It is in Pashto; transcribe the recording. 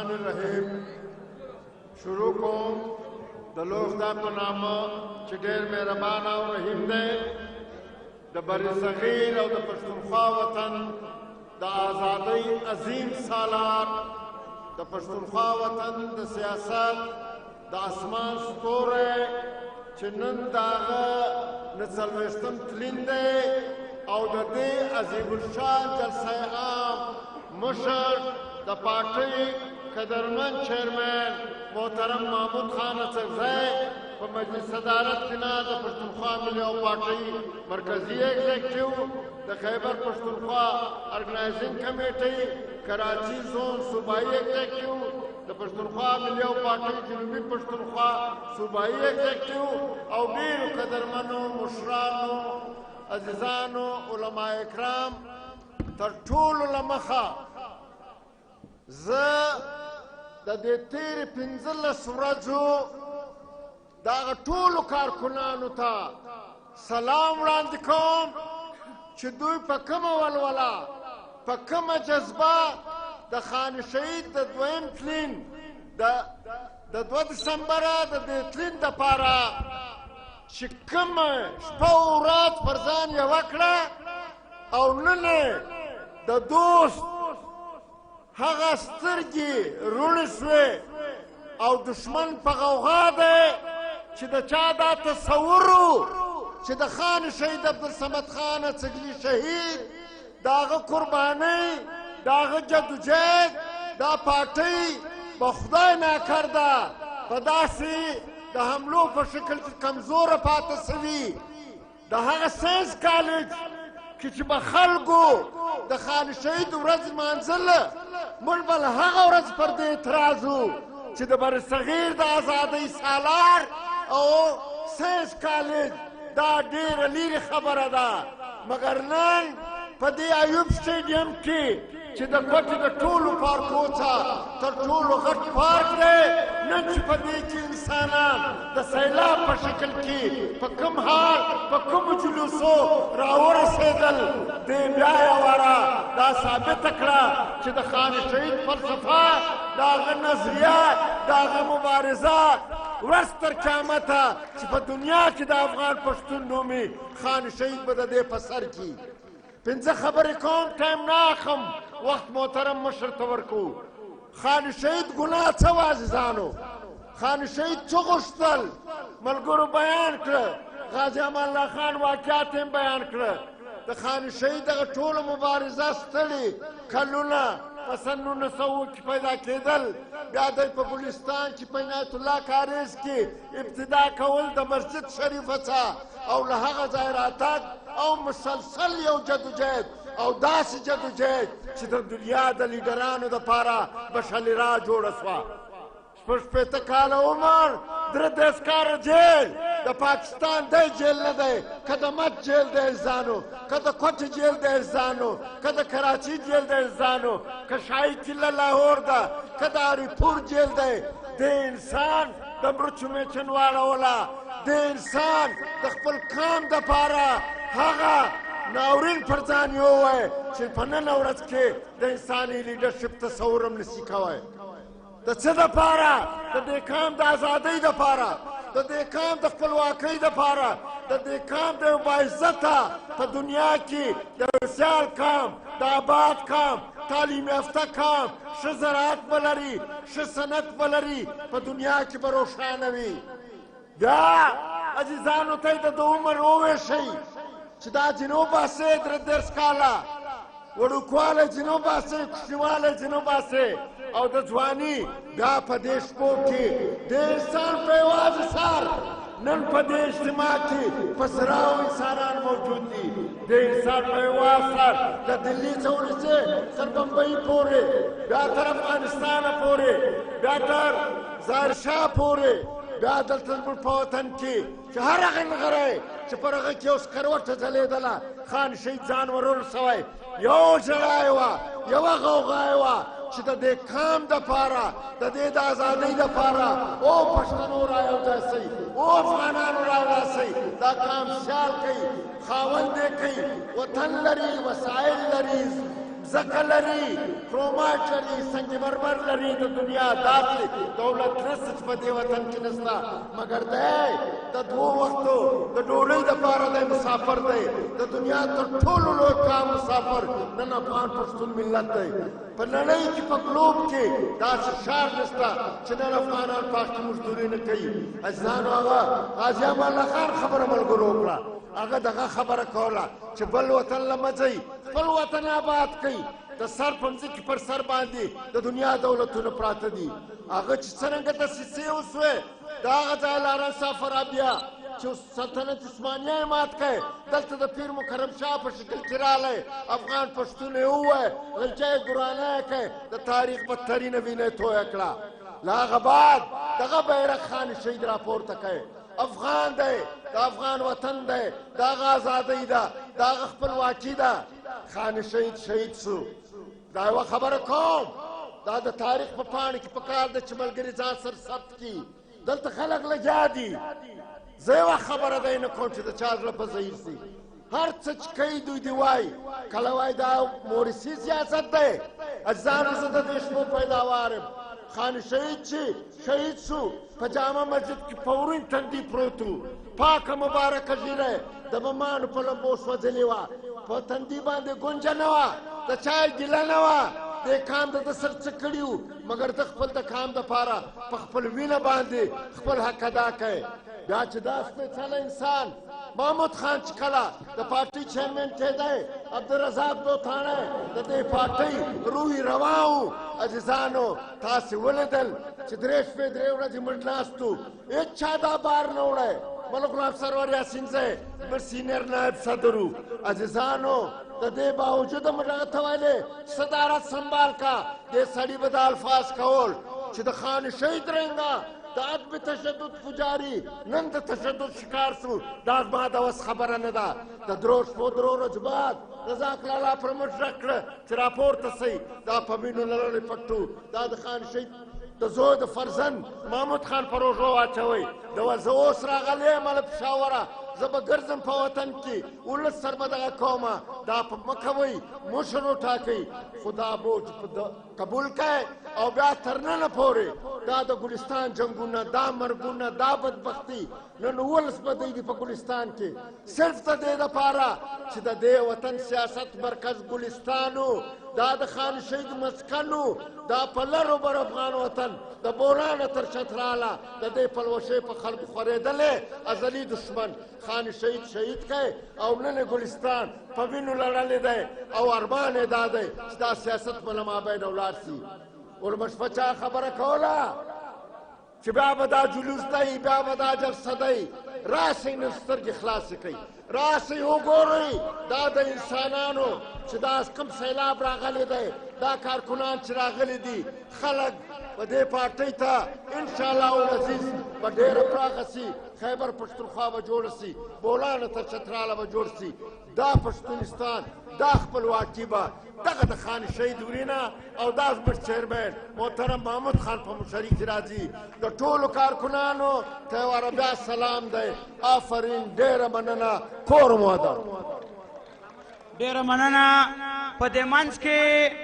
الرحیم شروع کوم د لوی خدای په نامه چې ډېر مهربان او رحیم دی د بر صغیر او د پښتونخوا وطن د آزادۍ عظیم سالار د پښتونخوا وطن د سیاست د اسمان ستوری چې نن د هغه نه څلوېښتم تلین دی او د دې عظیم الشان جلسه عام مشر د پارټۍ قدرمن چیرمن محترم محمود خان اڅکزی په مجلس صدارت کې نه د پښتونخوا ملي او پارټۍ مرکزي ایگزیکټیو د خیبر پښتونخوا ارګنایزینګ کمیټۍ کراچي زون صوبایي ایگزیکټیو د پښتونخوا ملي او پارټۍ جنوبي پښتونخوا صوبایي ایگزیکټیو او ډېرو قدرمنو مشرانو عزیزانو علما کرام تر ټولو له مخه زه د دې تېرې 15 ورځو د هغه ټولو کارکنانو ته سلام وړاندې کوم چې دوی په کومه ولوله په کومه جذبه د خان شهید د دویم تلین د 2 دسمبره د دې تلین دپاره چې کومه شپه او ورځ پر ځان یوه کړه او نن د دوست هغه سترګې روڼې شوې او دشمن په غوغا دی چې د چا دا تصور چې د خان شهید عبدالصمد خان اڅکزي شهید د هغه قربانۍ د هغه جدوجهد دا پارټۍ به خدای ناکرده په داسې د حملو په شکل کې کمزوره پاتې سوي د هغه ساینس کالج کې چې به خلکو د خان شهید ورځ لمانځله موږ به له هغه ورځ پر دې اعتراض و چې د بر صغیر د ازادۍ سالار او ساینس کالج دا ډېره لرې خبره ده مګر نن په دې ایوب سټیډیم کې چې د کوټې د ټولو پارکو څخه تر ټولو غټ پارک دی نن چې په دې کې انسانان د سیلاب په شکل کې په کوم حال په کومو جلوسو راورسېدل دې بیا یې واره دا ثابته کړه چې د خان شهید فلسفه د هغه نظریه د هغه مبارزه ورځ تر قیامته چې په دنیا کې د افغان پښتون نومي خان شهید به د دې په سر کې 15 خبرې کوم ټایم نه اخم وخت محترم مشر ته ورکو خان شهید ګناه څه وه عزیزانو خان شهید څه غوښتل ملګرو بیان کړه غازي امان الله خان واقعات هم بیان کړه د خان شهید دغه ټوله مبارزه ستړي کلونه په سن 1900 کې پیدا کېدل بیا دی په ګلستان کې په عنایت الله کاریز کې ابتدا کول د مسجد شریفه څخه او له هغه ځای راتګ او مسلسل یو جدوجهد او داسې جدوجهد چې د دنیا د لیډرانو دپاره بشلیرا جوړه سوه 15 کاله عمر 30 کاله جیل د پاکستان دی جیل نه دی که د مت جیل دی عزیزانو که د کوټې جیل دی عزیزانو که د کراچي جیل دی عزیزانو که شاهي قلعه لاهور ده که د هریپور جیل دی د انسان د مرچو میچن واړوله د انسان د خپل کام دپاره هغه ناورین پر ځان یووی چې په ننه ورځ کې د انساني لیډرشپ تصور هم نسي کوی د څه دپاره د دې قام د ازادۍ دپاره د دې قام د خپلواکۍ دپاره د دې قام د یو باعزته په دنیا کې د یو سیال قام د آباد قام تعلیم یافته قام ښه زراعت به لري ښه صنعت به لري په دنیا کې به روښانه وي بیا عزیزانو ته یې د عمر وویښئ چې دا جنوب باسئ 30 کاله وړوکوالی ځینو باسئ کوچنیوالی ځینو باسئ او د ځواني بیا په دې شپو کې د انسان په یوازې سر نن په دې اجتماع کې په سراو انسانان موجود دي د انسان په یوازې سر د دلي څخه ونیسئ تر بمبئی پورې بیا تر افغانستانه پورې بیا تر ظاهرشاه پورې بیا دلته زموږ په وطن کې چې هر هغه نغری چې پر هغه کې یو سکروټه ځلېدله خان شهید ځان ورسوی یو ژړا یې وه یوه غوغا یې وه چې د دې قام دپاره د دې د ازادۍ دپاره او پښتنو رايوځای سئ او افغانانو راوراسئ دا قام سیال کوي خاوند یې کوي وطن لري وسایل لري ځکه لري کرومایټ لري سنگ مرمر لري د دنیا داسې دولت نشته چې په دې وطن کې نشته مګر دی د دوو وختو د ډوډۍ دپاره دی مسافر دی د دنیا تر ټولو لوی کام مسافر نن افغان پښتون ملت دی په نړۍ کې په ګلوب کې داسې ښار نشته چې نن افغانان په هغه کې مزدوري نه کوي عزیزانو هغه غازي امان الله خان خبره ملګرو وکړه هغه دغه خبره کوله چې بل وطن له مه ځئ خپل وطن آباد کوي د سر په مځکې پر سر باندې د دنیا دولتونه پراته دي هغه چې څرنګه دسیسې وسوې د هغه ځای لارن صاحب فرابیا چې سلطنت عثمانیه یې مات کړی دلته د پیر مکرم شاه په شکل کې رالی افغان پښتون یې ووی غلجه یې ګرانه یې کړی د تاریخ بدترینه وینه یې تویه کړه له هغه بعد دغه بیرغ خان شهید راپورته کړی افغان دی د افغان وطن دی د هغه ازادۍ ده د هغه خپلواکي ده خان شهید شو دا یوه خبره کوم دا د تاریخ په پاڼې کې پکار ده چې ملګري ځان سره ثبت کړي دلته خلک لګیا دي زه یوه خبره دی نه کوم چې د چا زړه په ضعیف شي هر څه چې کوي دوی دې وایي کله وایي دا مورثي سیاست دی عزیزانو زه د دې شپو پیداوار یم خان شهید چې شهید شو په جامع مسجد کې په ورین تندي پروت و پاکه مبارکه ږیره د بمانو په لمبو سوځلې وه په تندي باندې ګونجه نه وه د چا یې ګیله نه وه دې کام د ده سر څه کړي وو مګر د خپل د کام دپاره په خپل وینه باندې خپل حق ادا کوي بیا چې دا سپېڅلی انسان محمود خان چې کله د پارټۍ چیرمین کېدی عبدالرزاق دوتاڼی د دې پارټۍ روحي روا و عزیزانو تاسې ولیدل چې درې شپې درې ورځې موږ ناست وو هېڅ چا دا بار نه وړی ملک غلام سرور یاسین زی زموږ سینیر نایب صدر و عزیزانو د دې باوجود موږ هغه ته ویلې صدارت سنبال کا دې سړي به دا الفاظ کول چې د خان شهید رنګه د عدم تشدد پجاري نن د تشدد شکار شو دا زما د وس خبره نه ده د درو شپو درو ورځو بعد رزاق لالا پر موږ غږ کړه چې راپورته سئ دا په وینو لړلی پټو دا د خان شهید د زوی د فرزند محمود خان په روژو واچوئ د زه اوس راغلی یم هله پېښوره زه به ګرځم په وطن کې ولس سر به دغه کومه دا مه کوئ مشر وټاکئ خو دا بوج قبول کړئ او بیا تر ننه پورې دا د ګلستان جنګونه دا مرګونه دا بدبختي نن 19 بدۍ دي په ګلستان کې صرف د دې دپاره چې د دې وطن سیاست مرکز ګلستانو دا د خان شهید مسکن دا په لرو بر افغان وطن د بولانه تر چتراله د دې پلوشې په خلکو خورېدلې ازلي دشمن خان شهید شهید کړی او نن ګلستان په وینو لړلی دی او ارمان یې دا دی چې دا سیاست به له مابین ولاړ شي ولمشفه چا خبره کوله چې بیا به دا جلوس دی بیا به دا جلسه دی راسئ نن سترګې خلاصې کوئ راسئ وګورئ دا د انسانانو چې دا کوم سیلاب راغلی دی دا کارکنان چې راغلي دي خلک په دې پارټۍ ته انشاءالله العزیز به ډېره پراخه سي خیبر پښتونخوا به جوړه سي بولانه تر چتراله به جوړ سي دا پښتونستان دا خپلواکي به دغه د خان شهید ورینه او دا زموږ چیرمین محترم محمود خان په مشري کې راځي د ټولو کارکنانو ته یې واره بیا سلام دی آفرین ډېره مننه کور مو ودان ډېره مننه په دې منځ کې